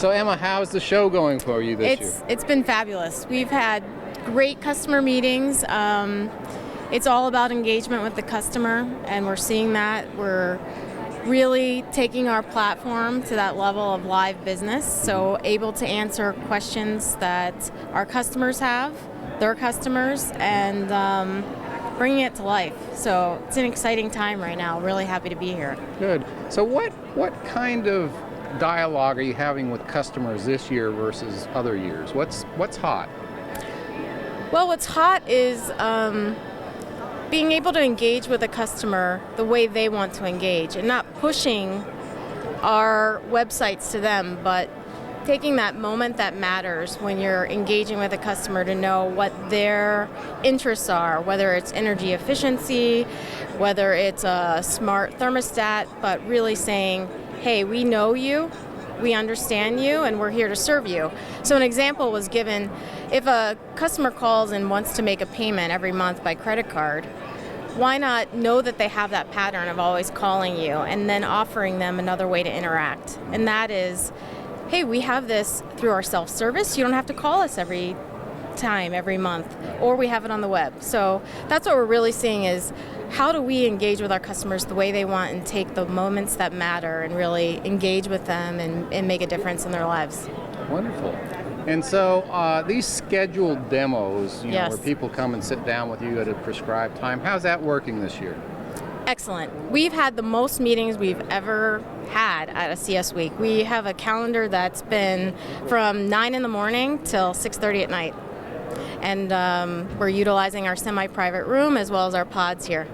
So Emma, how's the show going for you this year? It's been fabulous. We've had great customer meetings. It's all about engagement with the customer, and we're seeing that. We're really taking our platform to that level of live business, so able to answer questions that our customers have, their customers, and bringing it to life. So it's an exciting time right now. Really happy to be here. Good. So what kind of dialogue are you having with customers this year versus other years? What's hot? Well, what's hot is being able to engage with a customer the way they want to engage, and not pushing our websites to them, but taking that moment that matters when you're engaging with a customer to know what their interests are, whether it's energy efficiency, whether it's a smart thermostat, but really saying, hey, we know you, we understand you, and we're here to serve you. So an example was given, if a customer calls and wants to make a payment every month by credit card, why not know that they have that pattern of always calling you and then offering them another way to interact? And that is, hey, we have this through our self-service. You don't have to call us every time, every month, or we have it on the web. So that's what we're really seeing is, how do we engage with our customers the way they want and take the moments that matter and really engage with them and make a difference in their lives. Wonderful. And so these scheduled demos, Yes. where people come and sit down with you at a prescribed time, how's that working this year? Excellent. We've had the most meetings we've ever had at a CS Week. We have a calendar that's been from 9 in the morning till 6:30 at night. And we're utilizing our semi-private room as well as our pods here.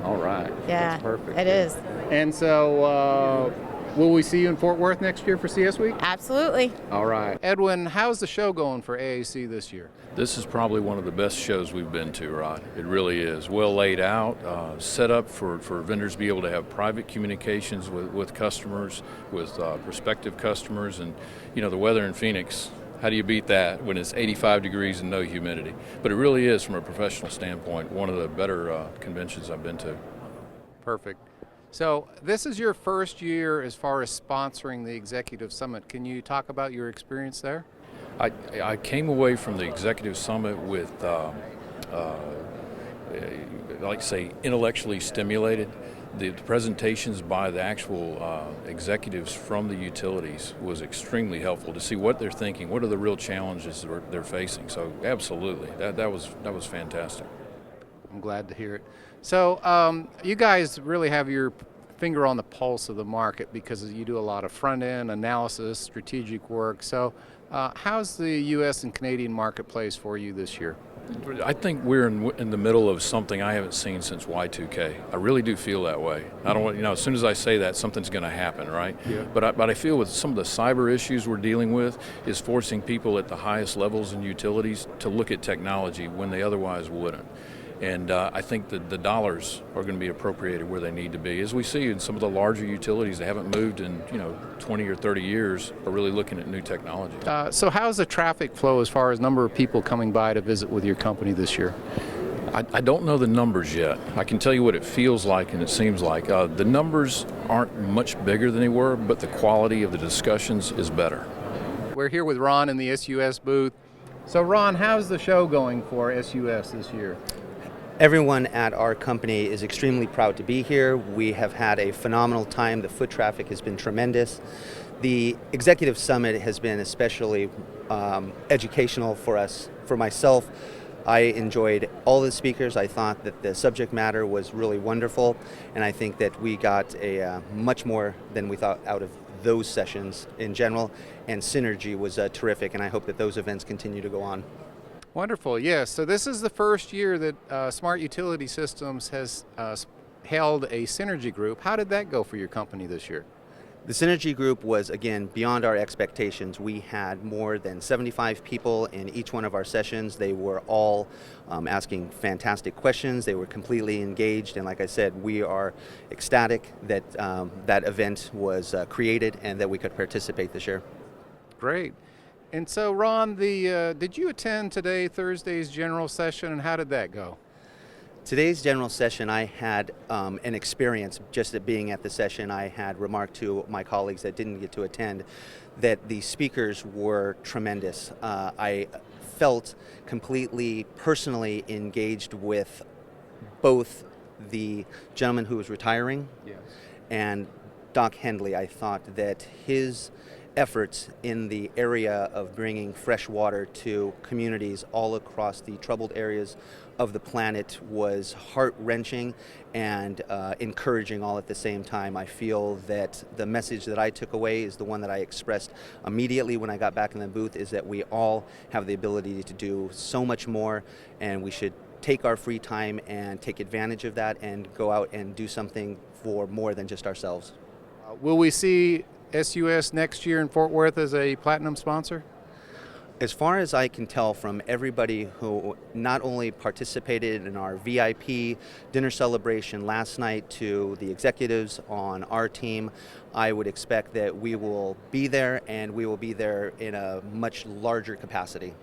All right. Yeah, That's perfect. it is. And so will we see you in Fort Worth next year for CS Week? Absolutely. All right. Edwin, how's the show going for AAC this year? This is probably one of the best shows we've been to, Rod. It really is. Well laid out, set up for vendors to be able to have private communications with customers, with prospective customers, and the weather in Phoenix. How do you beat that when it's 85 degrees and no humidity? But it really is, from a professional standpoint, one of the better conventions I've been to. Perfect. So this is your first year as far as sponsoring the Executive Summit. Can you talk about your experience there? I came away from the Executive Summit with, like say, intellectually stimulated. The presentations by the actual executives from the utilities was extremely helpful to see what they're thinking, what are the real challenges they're facing. So absolutely, that was fantastic. I'm glad to hear it. So you guys really have your finger on the pulse of the market because you do a lot of front-end analysis, strategic work. So how's the U.S. and Canadian marketplace for you this year? I think we're in the middle of something I haven't seen since Y2K. I really do feel that way. I don't want, as soon as I say that, something's going to happen, right? Yeah. But I feel with some of the cyber issues we're dealing with is forcing people at the highest levels in utilities to look at technology when they otherwise wouldn't. And I think that the dollars are going to be appropriated where they need to be. As we see in some of the larger utilities that haven't moved in 20 or 30 years are really looking at new technology. So how's the traffic flow as far as number of people coming by to visit with your company this year? I don't know the numbers yet. I can tell you what it feels like and it seems like. The numbers aren't much bigger than they were, but the quality of the discussions is better. We're here with Ron in the SUS booth. So Ron, how's the show going for SUS this year? Everyone at our company is extremely proud to be here. We have had a phenomenal time. The foot traffic has been tremendous. The Executive Summit has been especially educational for us. For myself, I enjoyed all the speakers. I thought that the subject matter was really wonderful, and I think that we got a much more than we thought out of those sessions in general, and synergy was terrific, and I hope that those events continue to go on. Wonderful, yes. So this is the first year that Smart Utility Systems has held a synergy group. How did that go for your company this year? The Synergy Group was, again, beyond our expectations. We had more than 75 people in each one of our sessions. They were all asking fantastic questions. They were completely engaged, and like I said, we are ecstatic that that event was created and that we could participate this year. Great. And so, Ron, did you attend today, Thursday's general session, and how did that go? Today's general session, I had an experience just at being at the session. I had remarked to my colleagues that didn't get to attend that the speakers were tremendous. I felt completely personally engaged with both the gentleman who was retiring and Doc Hendley. I thought that his efforts in the area of bringing fresh water to communities all across the troubled areas of the planet was heart-wrenching and encouraging all at the same time. I feel that the message that I took away is the one that I expressed immediately when I got back in the booth, is that we all have the ability to do so much more, and we should take our free time and take advantage of that and go out and do something for more than just ourselves. Will we see SUS next year in Fort Worth as a platinum sponsor? As far as I can tell from everybody who not only participated in our VIP dinner celebration last night to the executives on our team, I would expect that we will be there, and we will be there in a much larger capacity.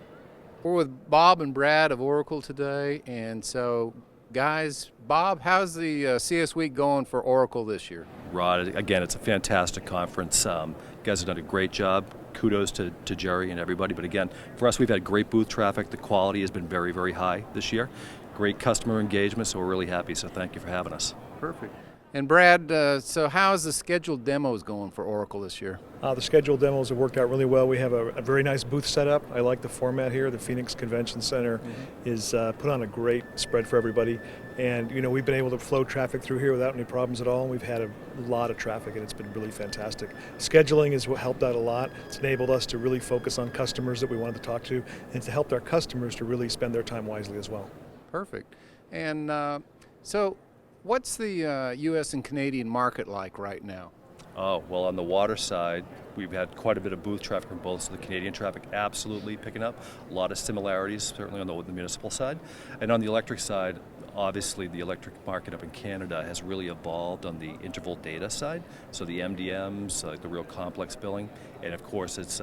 We're with Bob and Brad of Oracle today, and so guys, Bob, how's the CS Week going for Oracle this year? Rod, again, it's a fantastic conference. You guys have done a great job. Kudos to Jerry and everybody. But again, for us, we've had great booth traffic. The quality has been very, very high this year. Great customer engagement, so we're really happy. So thank you for having us. Perfect. And Brad, so how's the scheduled demos going for Oracle this year? The scheduled demos have worked out really well. We have a very nice booth set up. I like the format here. The Phoenix Convention Center is put on a great spread for everybody. And we've been able to flow traffic through here without any problems at all. And we've had a lot of traffic, and it's been really fantastic. Scheduling has helped out a lot. It's enabled us to really focus on customers that we wanted to talk to, and it's helped our customers to really spend their time wisely as well. Perfect. And so what's the U.S. and Canadian market like right now? Oh, well, on the water side, we've had quite a bit of booth traffic from both. So the Canadian traffic absolutely picking up. A lot of similarities, certainly on the municipal side. And on the electric side, obviously the electric market up in Canada has really evolved on the interval data side. So the MDMs, the real complex billing. And of course, it's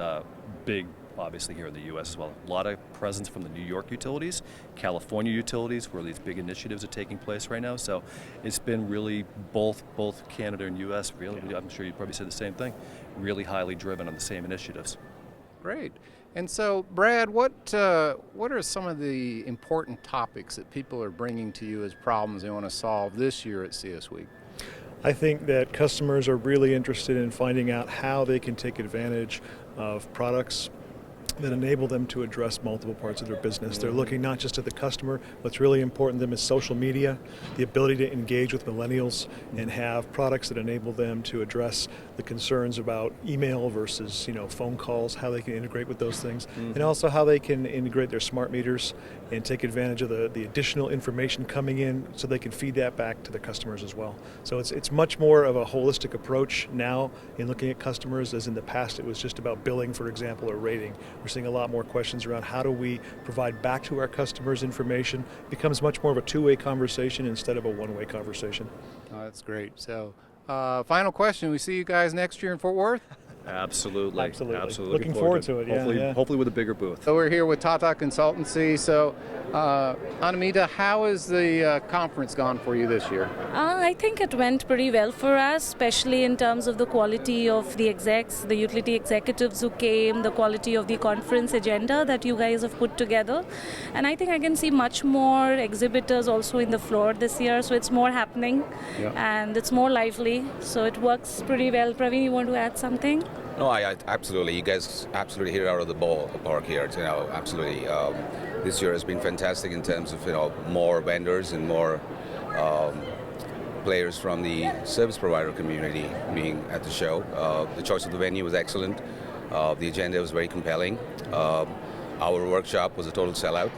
big, obviously, here in the U.S. as well. A lot of presence from the New York utilities, California utilities, where these big initiatives are taking place right now. So it's been really both Canada and U.S. really, I'm sure you'd probably say the same thing, really highly driven on the same initiatives. Great. And so, Brad, what are some of the important topics that people are bringing to you as problems they want to solve this year at CS Week? I think that customers are really interested in finding out how they can take advantage of products that enable them to address multiple parts of their business. They're looking not just at the customer. What's really important to them is social media, the ability to engage with millennials and have products that enable them to address the concerns about email versus phone calls, how they can integrate with those things, and also how they can integrate their smart meters and take advantage of the additional information coming in so they can feed that back to the customers as well. So it's much more of a holistic approach now in looking at customers, as in the past it was just about billing, for example, or rating. We're seeing a lot more questions around how do we provide back to our customers information. It becomes much more of a two-way conversation instead of a one-way conversation. Oh, that's great. So, final question. We see you guys next year in Fort Worth? Absolutely. Looking forward to it. Hopefully with a bigger booth. So we're here with Tata Consultancy. So, Amita, how has the conference gone for you this year? I think it went pretty well for us, especially in terms of the quality of the execs, the utility executives who came, the quality of the conference agenda that you guys have put together. And I think I can see much more exhibitors also in the floor this year, so it's more happening and it's more lively. So it works pretty well. Praveen, you want to add something? No, I absolutely. You guys absolutely hit it out of the park here. Absolutely. This year has been fantastic in terms of more vendors and more players from the service provider community being at the show. The choice of the venue was excellent. The agenda was very compelling. Our workshop was a total sellout,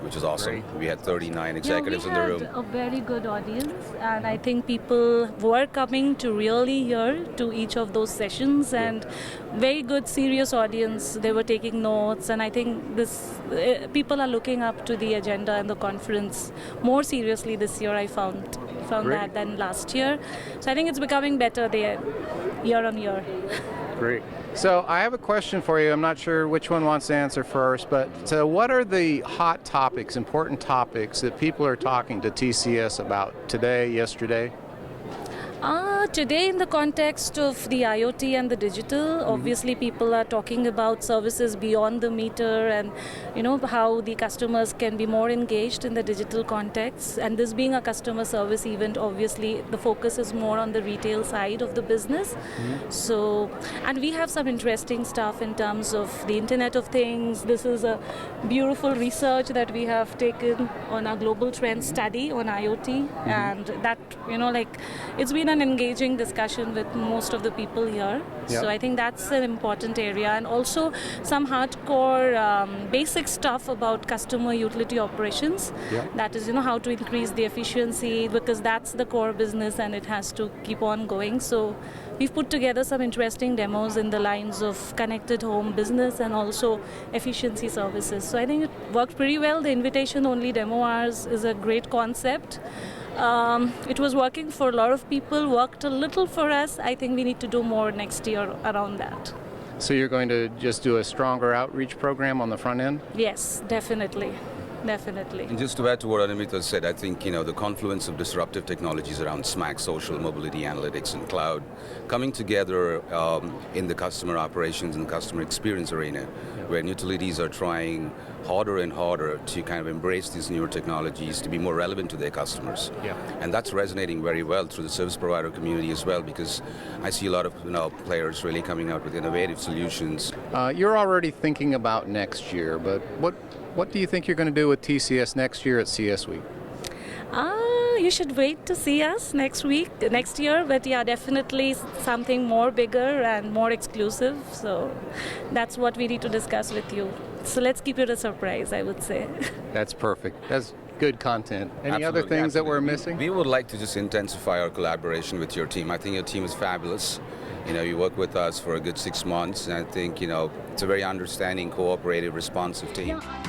which is awesome. Great. We had 39 executives in the room. We had a very good audience, and I think people were coming to really hear to each of those sessions, and very good, serious audience. They were taking notes, and I think people are looking up to the agenda and the conference more seriously this year. I found Great. that than last year. So I think it's becoming better there, year on year. Great. So I have a question for you. I'm not sure which one wants to answer first, but so what are the hot topics, important topics that people are talking to TCS about today, yesterday? Today, in the context of the IoT and the digital, obviously people are talking about services beyond the meter, and how the customers can be more engaged in the digital context. And this being a customer service event, obviously the focus is more on the retail side of the business. So, and we have some interesting stuff in terms of the Internet of Things. This is a beautiful research that we have taken on a global trend study on IoT, and that it's been an engaging discussion with most of the people here. Yep. So I think that's an important area, and also some hardcore basic stuff about customer utility operations. Yep. That is, how to increase the efficiency, because that's the core business and it has to keep on going. So we've put together some interesting demos in the lines of connected home business and also efficiency services. So I think it worked pretty well. The invitation-only demo hours is a great concept. It was working for a lot of people, worked a little for us. I think we need to do more next year around that. So you're going to just do a stronger outreach program on the front end? Yes, definitely. Definitely. And just to add to what Amita said, I think the confluence of disruptive technologies around SMAC, social mobility, analytics, and cloud, coming together in the customer operations and customer experience arena, where utilities are trying harder and harder to kind of embrace these newer technologies to be more relevant to their customers. Yeah. And that's resonating very well through the service provider community as well, because I see a lot of players really coming out with innovative solutions. You're already thinking about next year, but what do you think you're going to do with TCS next year at CS Week? You should wait to see us next year, but yeah, definitely something more bigger and more exclusive. So that's what we need to discuss with you. So let's keep it a surprise, I would say. That's perfect. That's good content. Any other Absolutely, things that we're absolutely. missing? We would like to just intensify our collaboration with your team. I think your team is fabulous. You work with us for a good 6 months, and I think, it's a very understanding, cooperative, responsive team. Yeah.